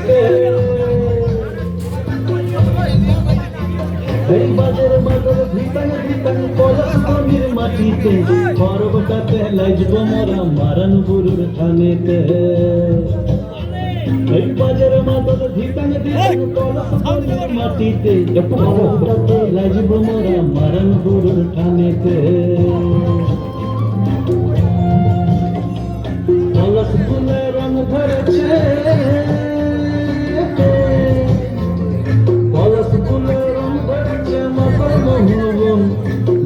মাটিতে এই বাজার বাজার ভিতন ভিতন পলাশ বনির মাটিতে পর্বটাতে লাইজব মোরা মারণ গুরুর থানেতে এই বাজার বাজার ভিতন ভিতন পলাশ বনির মাটিতে পর্বটাতে লাইজব মোরা মারণ গুরুর থানেতে পলাশ ফুলে রং ধরেছে পলাশ ফুলে রং ধরেছে মাতার মোহন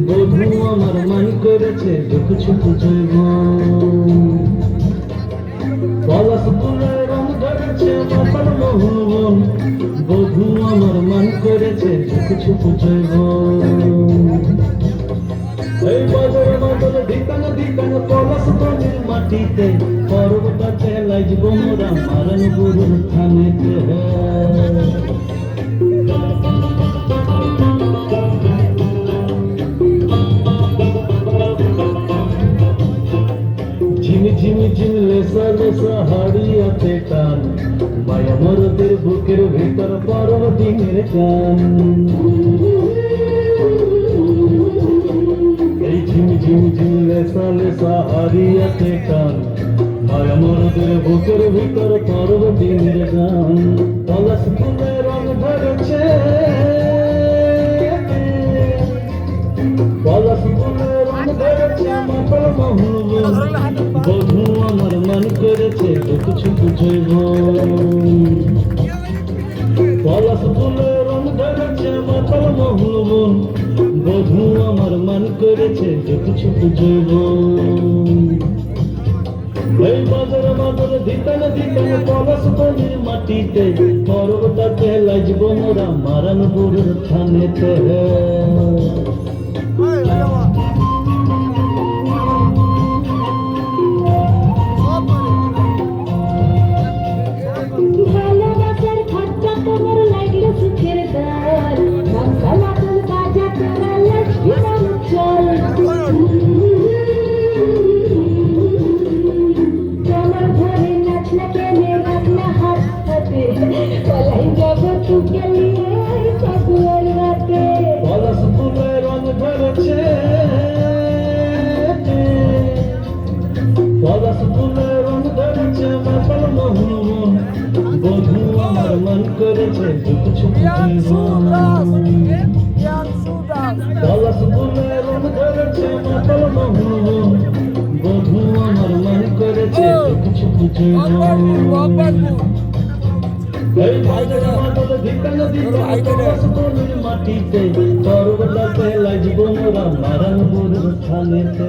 বধূ আমার মান করেছে দেখছো জীবন পলাশ ফুলে রং ধরেছে মাতার মোহন বধূ আমার মান করেছে দেখছো জীবন এই বাজার বাজার ধিকান ধিকান পলাশ বনির মাটিতে পর্বটাতে লাইজব মোরা মারণ গুরুর থানেতে ঝিমি ঝিমি ঝিম লেসা লেসা হাড়িয়াতে টান মায়া মরদের বুকের ভেতর পর্বদিনের গান এই ঝিমি ঝিমি ঝিম লেসা লেসা হাড়িয়াতে টান মায়া মরদের বুকের ভিতর পর্বদিনের গান পলাশ ফুলে রং ধরেছে পলাশ ফুলে রং ধরেছে মাতাল মোহন বধূ আমার মান করেছে দেখছো জীবন পলাশ ফুলে রং ধরেছে মাতাল মোহন বধূ আমার মান করেছে দেখছো জীবন এই বাজার বাজার ধিকান ধিকান পলাশ বনির মাটিতে পর্বটাতে লাইজব মোরা মারণ গুরুর থানেতে ভালোবাসার খটকা তোমার লাগলো সুখের দ্বার বাংলা তোর বাজা তোরা লক্ষ্মী চল তোমার ঘরে নাচনা কেনে রাখনা হাত হাতে পলাই যাব তুকে নিয়ে সবুর রাতে পলাশ ফুলে রং ধরেছে পলাশ ফুলে রং ধরেছে মাতাল মোহন বধূ আমার মান করেছে দেখছো জীবন পলাশ ফুলে রং ধরেছে মাতাল মোহন বধূ আমার মান করেছে দেখছো জীবন এই বাজার বাজার ধিকান ধিকান পলাশ বনির মাটিতে পর্বটাতে লাইজব মোরা মারণ গুরুর থানেতে।